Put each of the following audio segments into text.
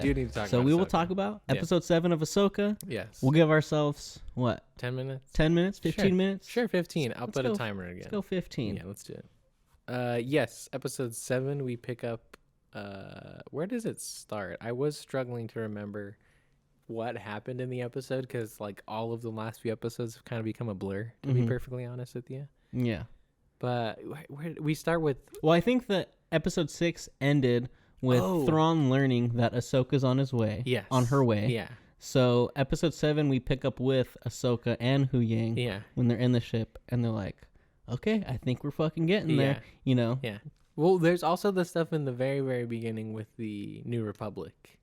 do need to talk so about we will Ahsoka. talk about episode 7 of Ahsoka. Yes. We'll give ourselves, what? 10 minutes? 10 minutes? 15 minutes? Sure, 15. I'll Let's put go- a timer again. Let's go 15. Yeah, let's do it. Yes, episode 7, we pick up, where does it start? I was struggling to remember what happened in the episode because, like, all of the last few episodes have kind of become a blur, to be perfectly honest with you. Yeah. But where we start with... Well, I think that episode 6 ended with Thrawn learning that Ahsoka's on his way. Yes. On her way. Yeah. So episode 7, we pick up with Ahsoka and Hu Yang Yeah. when they're in the ship, and they're like, okay, I think we're fucking getting there, you know? Yeah. Well, there's also the stuff in the very, very beginning with the New Republic.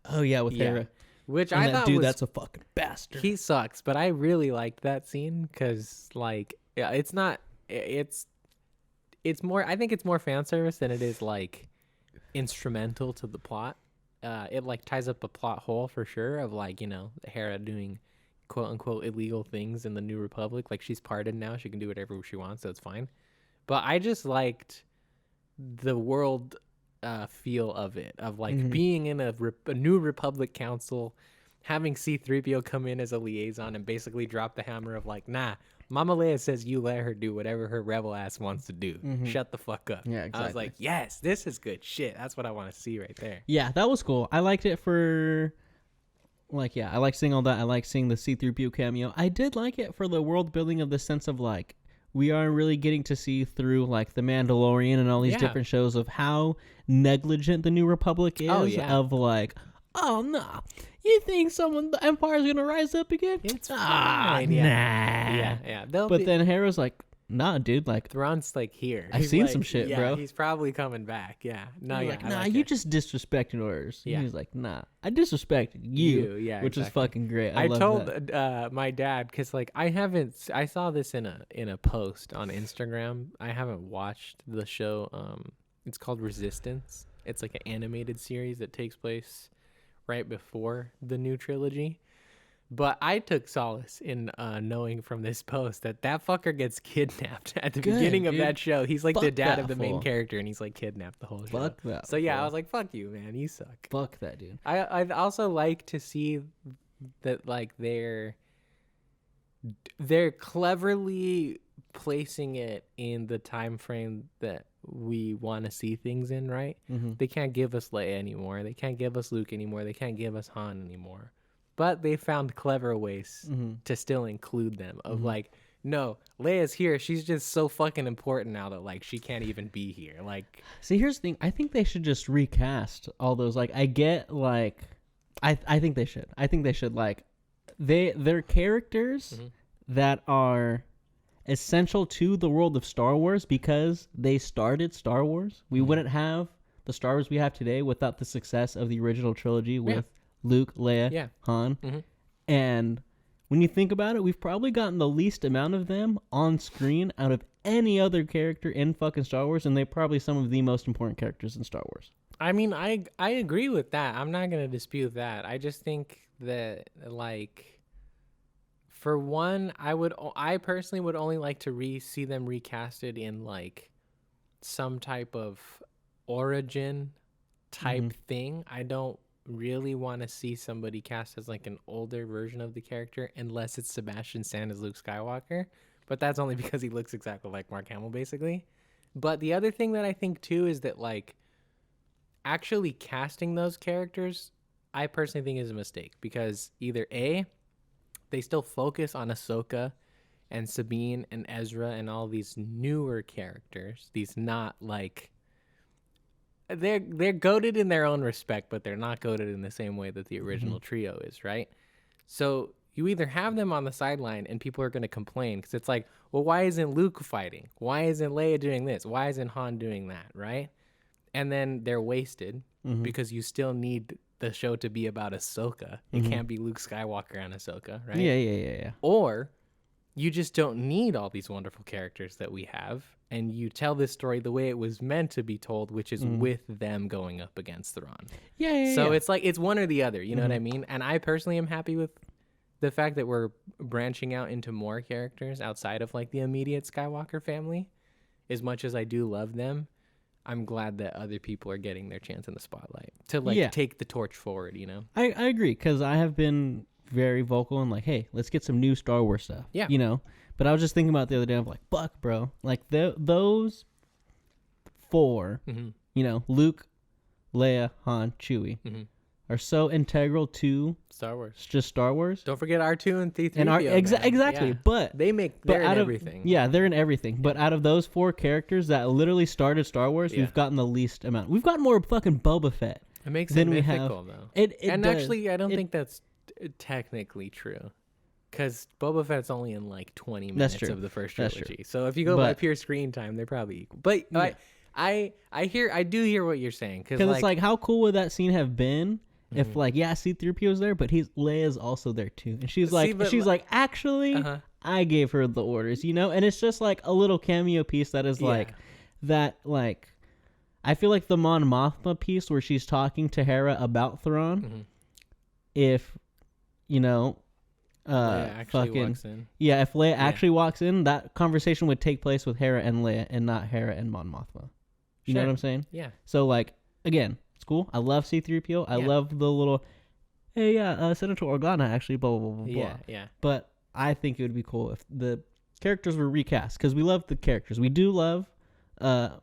Oh, yeah, with Hera. Which And I that thought dude, was... that's a fucking bastard. He sucks, but I really liked that scene because, like, yeah, it's not... It's more... I think it's more fan service than it is, like, instrumental to the plot. It, like, ties up a plot hole for sure of, like, you know, Hera doing quote-unquote illegal things in the New Republic. Like, she's pardoned now. She can do whatever she wants, so it's fine. But I just liked the world feel of it, of, like, being in a New Republic council, having C-3PO come in as a liaison and basically drop the hammer of, like, nah, Mama Leia says you let her do whatever her rebel ass wants to do. Shut the fuck up. Yeah, exactly. I was like, yes, this is good shit. That's what I want to see right there. Yeah, that was cool. I liked it for... Like, yeah, I like seeing all that. I like seeing the C-3PO cameo. I did like it for the world building of the sense of, like, we are really getting to see through, like, The Mandalorian and all these different shows of how negligent the New Republic is. Of, like, oh, nah. You think the Empire's going to rise up again? It's fine. Nah. Yeah. But then Hera's like, nah, dude, like... Thrawn's, like, here. I've seen some shit, yeah, bro. He's probably coming back. Yeah. No, He's yeah. like, I nah, like you it. just disrespected orders. Yeah. He's like, nah, I disrespected you. Yeah, which is exactly. fucking great. I love told that. my dad because, like, I saw this in a post on Instagram. I haven't watched the show. It's called Resistance. It's like an animated series that takes place right before the new trilogy. But I took solace in knowing from this post that fucker gets kidnapped at the beginning of that show. He's like the Fuck dad that of the main fool. character, and he's like kidnapped the whole show. Fuck that So yeah, fool. I was like, fuck you, man. You suck. Fuck that, dude. I'd also like to see that, like, they're cleverly placing it in the time frame that we want to see things in, right? They can't give us Leia anymore. They can't give us Luke anymore. They can't give us Han anymore. But they found clever ways to still include them of like, no, Leia's here. She's just so fucking important now that, like, she can't even be here. Like, see, here's the thing. I think they should just recast all those. Like, I get, like, I think they should. I think they should, like, they're characters that are essential to the world of Star Wars because they started Star Wars. We wouldn't have the Star Wars we have today without the success of the original trilogy with Luke, Leia, Han. And when you think about it, we've probably gotten the least amount of them on screen out of any other character in fucking Star Wars, and they're probably some of the most important characters in Star Wars. I mean, I agree with that. I'm not going to dispute that. I just think that, like, for one, I personally would only like to see them recasted in, like, some type of origin type thing. I don't really want to see somebody cast as, like, an older version of the character unless it's Sebastian Stan as Luke Skywalker. But that's only because he looks exactly like Mark Hamill, basically. But the other thing that I think, too, is that, like, actually casting those characters, I personally think is a mistake because either A, they still focus on Ahsoka and Sabine and Ezra and all these newer characters. These not, like, they're goated in their own respect, but they're not goated in the same way that the original trio is, right? So you either have them on the sideline and people are going to complain because it's like, well, why isn't Luke fighting? Why isn't Leia doing this? Why isn't Han doing that, right? And then they're wasted because you still need the show to be about Ahsoka. It can't be Luke Skywalker and Ahsoka, right? Yeah. Or you just don't need all these wonderful characters that we have, and you tell this story the way it was meant to be told, which is with them going up against Thrawn. So it's like, it's one or the other, you know what I mean? And I personally am happy with the fact that we're branching out into more characters outside of, like, the immediate Skywalker family. As much as I do love them, I'm glad that other people are getting their chance in the spotlight to like Yeah. take the torch forward, you know? I agree, because I have been very vocal and like, hey, let's get some new Star Wars stuff. Yeah. You know? But I was just thinking about it the other day. I'm like, fuck, bro. Like, those four, you know, Luke, Leia, Han, Chewie, are so integral to Star Wars. just Star Wars. Don't forget R2 and C3PO. And exactly. Yeah. But They're in out of everything. Yeah, they're in everything. But out of those four characters that literally started Star Wars, Yeah. we've gotten the least amount. We've gotten more fucking Boba Fett. It makes than it we mythical, have. though. It And does. actually, I don't think that's technically true. Because Boba Fett's only in like 20 minutes true. of the first That's trilogy. true. So if you go by But- pure screen time, they're probably equal. But Yeah. I do hear what you're saying. Because it's like, how cool would that scene have been if, like, yeah, C-3PO's there, but Leia's also there too, and she's like, actually, I gave her the orders, you know, and it's just like a little cameo piece that is like that, like, I feel like the Mon Mothma piece where she's talking to Hera about Thrawn, if, you know, Leia actually walks in. Yeah, if Leia actually walks in, that conversation would take place with Hera and Leia, and not Hera and Mon Mothma. You know what I'm saying? Yeah. So, like, again, it's cool. I love C-3PO. I love the little, hey, Senator Organa actually, blah, blah, blah, blah. Yeah, yeah. But I think it would be cool if the characters were recast, because we love the characters. We do love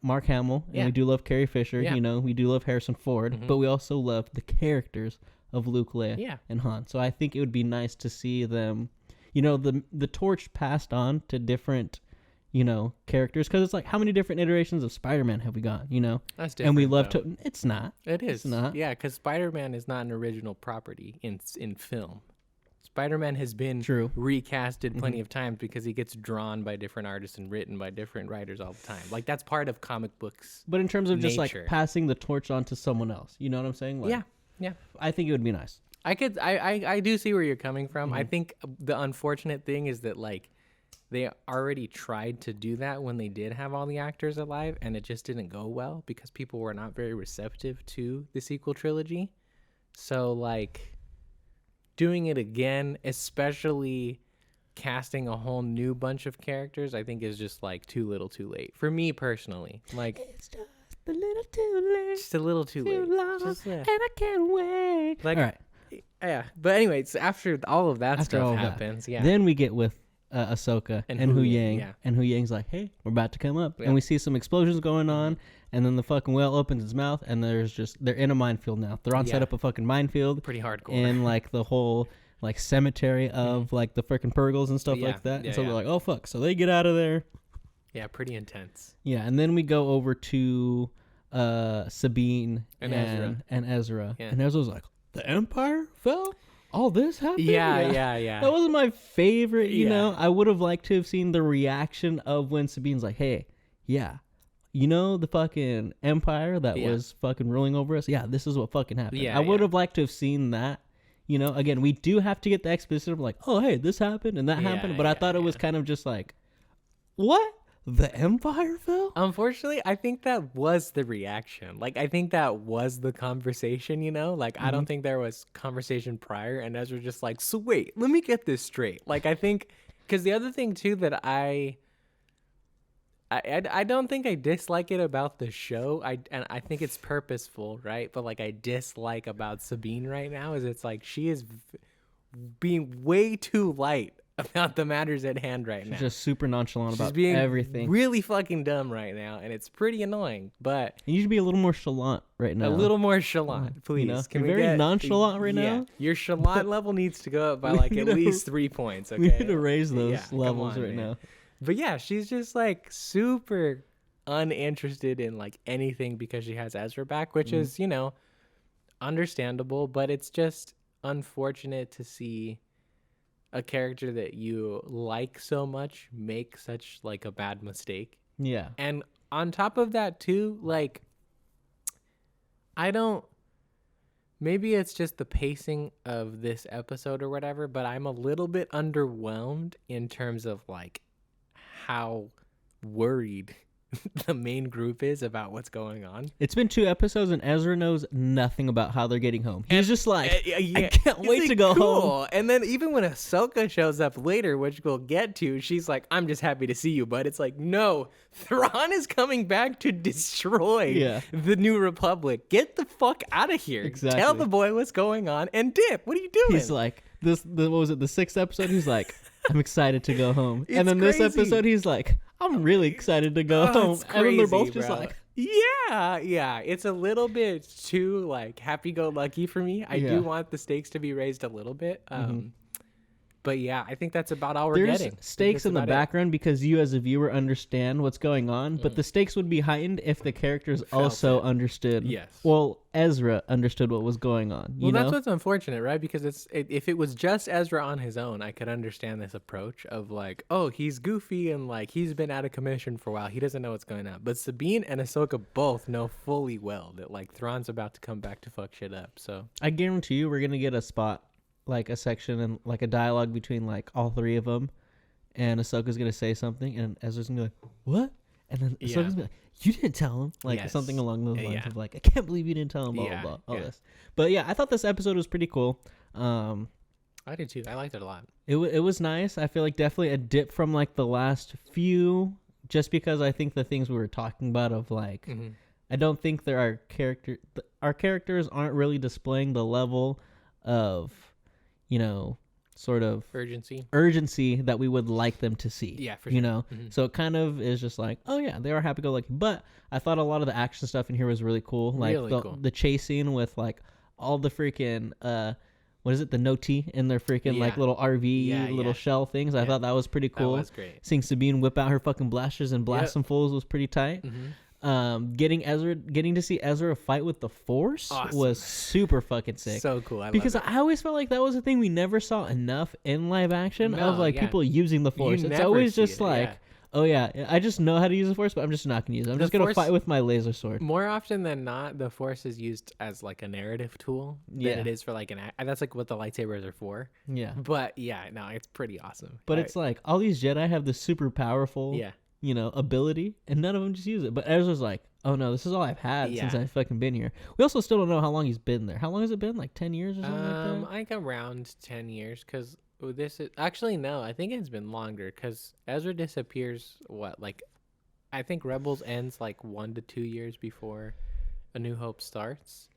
Mark Hamill, and we do love Carrie Fisher. Yeah. You know, we do love Harrison Ford, but we also love the characters of Luke, Leia, and Han. So I think it would be nice to see them, you know, the torch passed on to different, you know, characters, because it's like, how many different iterations of Spider-Man have we got, you know? That's different. And we love though. to. It's not. It is. It's not. Yeah, because Spider-Man is not an original property in film. Spider-Man has been recasted plenty of times because he gets drawn by different artists and written by different writers all the time. Like, that's part of comic books. But in terms of just nature. like passing the torch on to someone else, you know what I'm saying? Like, Yeah. I think it would be nice. I do see where you're coming from. I think the unfortunate thing is that, like, they already tried to do that when they did have all the actors alive, and it just didn't go well because people were not very receptive to the sequel trilogy. So, like, doing it again, especially casting a whole new bunch of characters, I think is just, like, too little too late. For me personally. Like, It's just a little too late. just a little too late. Long, Just, and I can't wait. Like, all right. Yeah. But anyways, after all of that After all stuff that, happens, then we get with Ahsoka and Hu Yang, and Hu Yang's like, hey, we're about to come up, and we see some explosions going on, and then the fucking whale opens its mouth, and they're in a minefield now. They're set up a fucking minefield, pretty hardcore, in like the whole like cemetery of like the freaking Purgles and stuff like that. And so they're like, oh fuck, so they get out of there. Yeah, pretty intense. Yeah, and then we go over to Sabine and Ezra, Yeah. and Ezra's like, the Empire fell. All this happened? Yeah. That wasn't my favorite, you know. I would have liked to have seen the reaction of when Sabine's like, hey, yeah, you know the fucking Empire that was fucking ruling over us? Yeah, this is what fucking happened. I would have liked to have seen that. You know, again, we do have to get the exposition of like, oh, hey, this happened and that happened. But I thought it was kind of just like, what? The Empire fell? Unfortunately, I think that was the reaction. Like, I think that was the conversation, you know? Like, I don't think there was conversation prior, and Ezra just like, so wait, let me get this straight. Like, I think, because the other thing, too, that I don't think I dislike it about the show, and I think it's purposeful, right? But, like, I dislike about Sabine right now is it's like she is being way too light about the matters at hand right now. She's just super nonchalant She's about being everything. really fucking dumb right now, and it's pretty annoying. But You should be a little more chalant right now. a little more chalant, please. You know? Can You're we very get nonchalant right now. Your chalant level needs to go up by like at need to- least 3 points. Okay, We need to raise those Yeah, come levels on, right man. now. But yeah, she's just like super uninterested in like anything because she has Ezra back, which is, you know, understandable, but it's just unfortunate to see a character that you like so much make such like a bad mistake. Yeah. And on top of that too, like, maybe it's just the pacing of this episode or whatever, but I'm a little bit underwhelmed in terms of like how worried the main group is about what's going on. It's been 2 episodes and Ezra knows nothing about how they're getting home. He's just like, I can't He's wait like, to go cool. home. And then even when Ahsoka shows up later, which we'll get to, she's like, I'm just happy to see you. But it's like, no, Thrawn is coming back to destroy the New Republic. Get the fuck out of here. Exactly. Tell the boy what's going on and dip. What are you doing? He's like, what was it, the 6th episode? He's like, I'm excited to go home. It's And then crazy. this episode, he's like, I'm really excited to go home. It's And then they're both crazy, just bro. like, yeah. It's a little bit too like happy-go-lucky for me. I do want the stakes to be raised a little bit. But yeah, I think that's about all we're there's getting. stakes in the background because you as a viewer understand what's going on, but the stakes would be heightened if the characters also understood. Yes. Well, Ezra understood what was going on. You know? That's what's unfortunate, right? Because if it was just Ezra on his own, I could understand this approach of like, oh, he's goofy and like he's been out of commission for a while. He doesn't know what's going on. But Sabine and Ahsoka both know fully well that like Thrawn's about to come back to fuck shit up. So I guarantee you we're going to get a spot, like a section and like a dialogue between like all 3 of them, and Ahsoka's going to say something and Ezra's going to be like, what? And then Ahsoka's going to be like, you didn't tell him, like something along those lines of like, I can't believe you didn't tell him, blah, blah, blah, all this. But yeah, I thought this episode was pretty cool. I did too. I liked it a lot. It was nice. I feel like definitely a dip from like the last few, just because I think the things we were talking about of like, I don't think there are our characters aren't really displaying the level of, you know, sort of urgency that we would like them to see. Yeah, for sure. You know, so it kind of is just like, oh yeah, they are happy-go-lucky. But I thought a lot of the action stuff in here was really cool. Like the chase scene with like all the freaking what is it, the noti in their freaking like little RV little shell things. I thought that was pretty cool. That was great. Seeing Sabine whip out her fucking blasters and blast some fools was pretty tight. Getting to see Ezra fight with the Force was super fucking sick. So cool. I always felt like that was a thing we never saw enough in live action of like people using the Force. It's always just like, oh yeah, I just know how to use the Force, but I'm just not gonna use it. I'm just gonna fight with my laser sword. More often than not, the Force is used as like a narrative tool than it is for like that's like what the lightsabers are for. Yeah. But yeah, no, it's pretty awesome. But it's like all these Jedi have this super powerful you know, ability, and none of them just use it. But Ezra's like, oh no, this is all I've had since I've fucking been here. We also still don't know how long he's been there. How long has it been? Like 10 years or something like that? Like around 10 years, because this is actually no, I think it's been longer, because Ezra disappears I think Rebels ends like 1 to 2 years before A New Hope starts,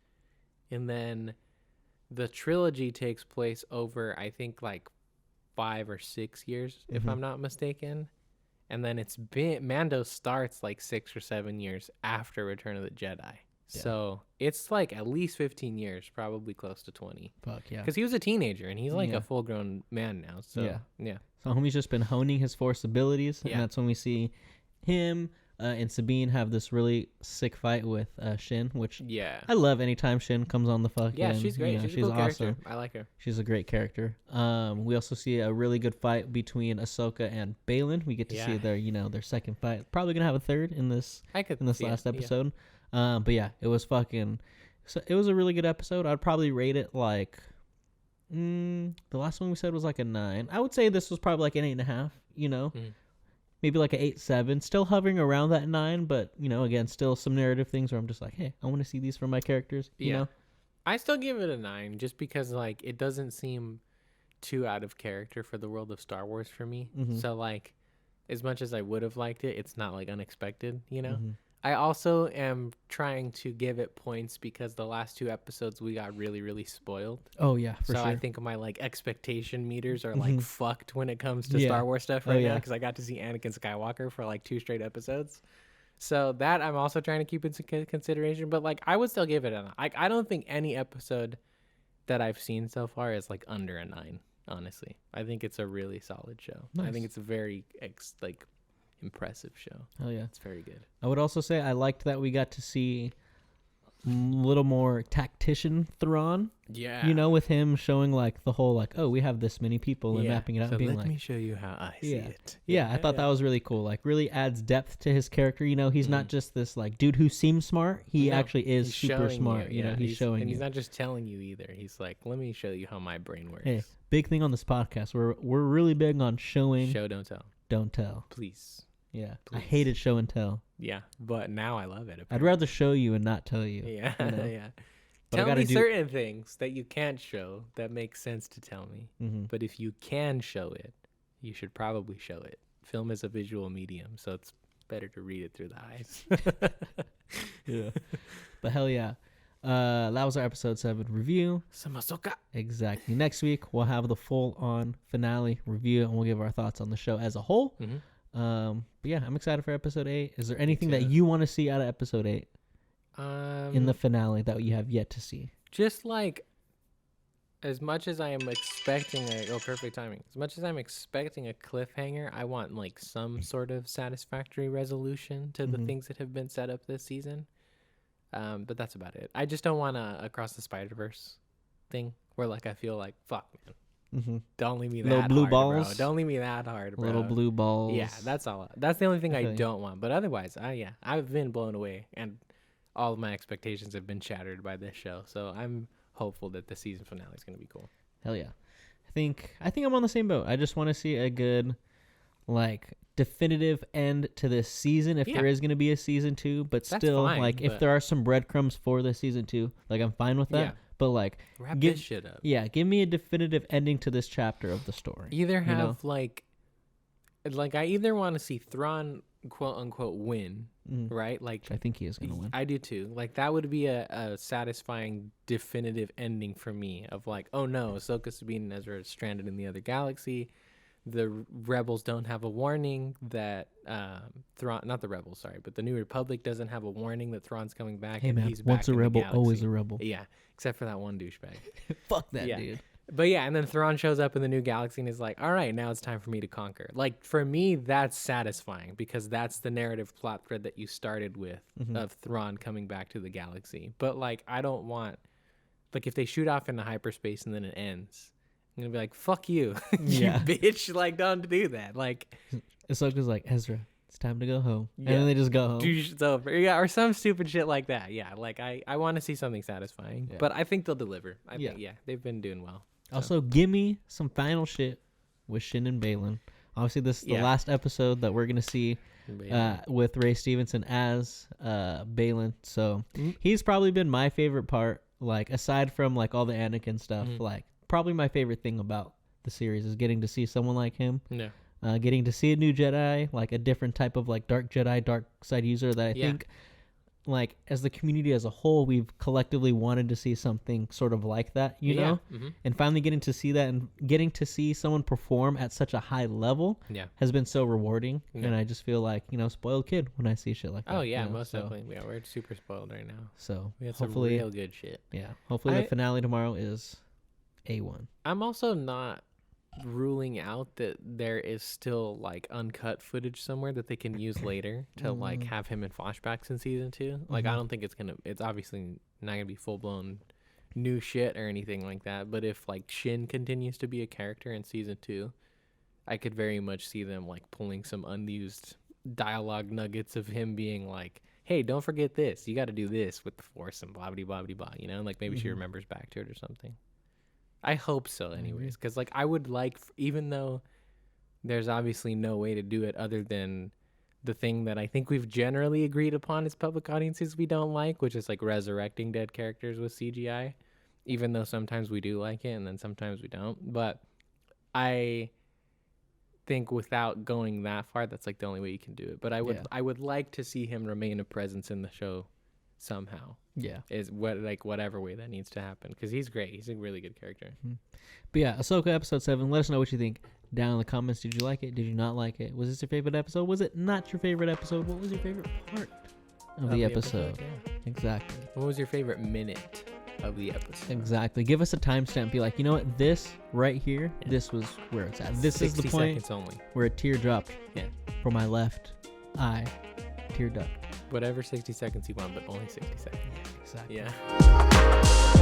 and then the trilogy takes place over I think like 5 or 6 years, if I'm not mistaken. And then Mando starts like 6 or 7 years after Return of the Jedi. Yeah. So it's like at least 15 years, probably close to 20. Fuck yeah. Because he was a teenager and he's like a full grown man now. So yeah. So homie's just been honing his Force abilities. And that's when we see him and Sabine have this really sick fight with Shin, which I love anytime Shin comes on the fucking. Yeah, she's great. You know, she's a cool awesome. Character. I like her. She's a great character. We also see a really good fight between Ahsoka and Baylan. We get to see their second fight. Probably gonna have a third in this last episode. But yeah, it was fucking. So it was a really good episode. I'd probably rate it like. The last one we said was like a 9. I would say this was probably like an 8.5. You know. Maybe like an 8.7, still hovering around that 9, but you know, again, still some narrative things where I'm just like, hey, I want to see these from my characters. You know, I still give it a 9 just because like it doesn't seem too out of character for the world of Star Wars for me. So like, as much as I would have liked it, it's not like unexpected. You know, I also am trying to give it points because the last 2 episodes we got really, really spoiled. Oh yeah, for sure. So I think my like expectation meters are like fucked when it comes to Star Wars stuff right now because I got to see Anakin Skywalker for like 2 straight episodes. So that I'm also trying to keep into consideration. But like I would still give it a 9. I don't think any episode that I've seen so far is like under a 9. Honestly, I think it's a really solid show. Nice. I think it's a very impressive show. Oh yeah, it's very good. I would also say I liked that we got to see a little more tactician Thrawn. Yeah, you know, with him showing like the whole like, oh, we have this many people and mapping it out. So and being let like, me show you how I see it. Yeah, I thought that was really cool. Like, really adds depth to his character. You know, he's not just this like dude who seems smart. He actually is super smart. You know, he's showing, and he's not just telling you either. He's like, let me show you how my brain works. Hey, big thing on this podcast. We're really big on showing. Show, don't tell. Don't tell. Please. Yeah, please. I hated show and tell. Yeah, but now I love it. I'd Apparently. rather show you and not tell you. Yeah, you know? yeah. But I Tell gotta me do. certain things that you can't show that make sense to tell me. Mm-hmm. But if you can show it, you should probably show it. Film is a visual medium, so it's better to read it through the eyes. Yeah. But hell yeah. That was our episode 7 review. Some Ahsoka. Exactly. Next week we'll have the full on finale review and we'll give our thoughts on the show as a whole. Mm-hmm. But yeah, I'm excited for episode 8. Is there anything too. that you want to see out of episode 8 in the finale that you have yet to see? Just like, as much as I am expecting perfect timing. As much as I'm expecting a cliffhanger, I want like some sort of satisfactory resolution to the things that have been set up this season. But that's about it. I just don't want a Across the Spider-Verse thing where like I feel like fuck man. Mm-hmm. Don't leave me Little that blue hard, balls. bro. Don't leave me that hard, bro. Little blue balls. Yeah, that's all. That's the only thing I Okay. don't want. But otherwise, I've been blown away, and all of my expectations have been shattered by this show. So I'm hopeful that the season finale is going to be cool. Hell yeah. I think I'm on the same boat. I just want to see a good, like, definitive end to this season if there is going to be a season 2. But That's still, fine, like, if but- there are some breadcrumbs for the season 2, like, I'm fine with that. Yeah. But, like, Wrap give this shit up. Yeah, give me a definitive ending to this chapter of the story. Either have you know? like I either want to see Thrawn quote unquote win, right? Like Which I think he is going to win. I do too. Like that would be a satisfying definitive ending for me of like, oh no, Ahsoka, Sabine, and Ezra are stranded in the other galaxy. The rebels don't have a warning that Thrawn, not the rebels, sorry, but the New Republic doesn't have a warning that Thrawn's coming back. Hey, and man, he's once back a in the rebel, always galaxy. a rebel. Yeah, except for that one douchebag. Fuck that Yeah. dude. But yeah, and then Thrawn shows up in the new galaxy and is like, all right, now it's time for me to conquer. Like, for me, that's satisfying because that's the narrative plot thread that you started with of Thrawn coming back to the galaxy. But, like, I don't want, like, if they shoot off into hyperspace and then it ends, I'm going to be like, fuck you, Yeah. you bitch. Like, don't do that. Like, Ahsoka's like, Ezra, it's time to go home. Yeah. And then they just go home. it's over. Yeah, or some stupid shit like that. Yeah, like, I want to see something satisfying. Yeah. But I think they'll deliver. I Yeah. think, they've been doing well. Also, give me some final shit with Shin and Balin. Obviously, this is the last episode that we're going to see with Ray Stevenson as Balin. So he's probably been my favorite part, like, aside from, like, all the Anakin stuff. Like, probably my favorite thing about the series is getting to see someone like him. Yeah. Getting to see a new Jedi, like, a different type of, like, dark Jedi, dark side user that I think, like, as the community as a whole, we've collectively wanted to see something sort of like that, you know? And finally getting to see that and getting to see someone perform at such a high level has been so rewarding. And I just feel like, you know, spoiled kid when I see shit like that. Oh, yeah, you know? most definitely. Yeah, we're super spoiled right now. So We had hopefully, some real good shit. yeah, hopefully the finale tomorrow is A1. I'm also not ruling out that there is still like uncut footage somewhere that they can use later to like have him in flashbacks in season 2. Like I don't think it's obviously not gonna be full blown new shit or anything like that. But if like Shin continues to be a character in season 2, I could very much see them like pulling some unused dialogue nuggets of him being like, hey, don't forget this, you got to do this with the Force and blah blah blah blah blah, you know, like maybe she remembers back to it or something. I hope so anyways, because like I would like, even though there's obviously no way to do it other than the thing that I think we've generally agreed upon as public audiences we don't like, which is like resurrecting dead characters with CGI, even though sometimes we do like it and then sometimes we don't. But I think without going that far, that's like the only way you can do it. But I would like to see him remain a presence in the show somehow. Yeah. Is what, like, whatever way that needs to happen, because he's great. He's a really good character. But yeah, Ahsoka episode 7. Let us know what you think down in the comments. Did you like it? Did you not like it? Was this your favorite episode? Was it not your favorite episode? What was your favorite part of the episode? Yeah. Exactly. What was your favorite minute of the episode? Exactly. Give us a timestamp. Be like, you know what? This right here, this was where it's at. This is the 60 point seconds only. where a tear dropped for my left eye. Tear duct. Whatever 60 seconds you want, but only 60 seconds. Exactly. Yeah.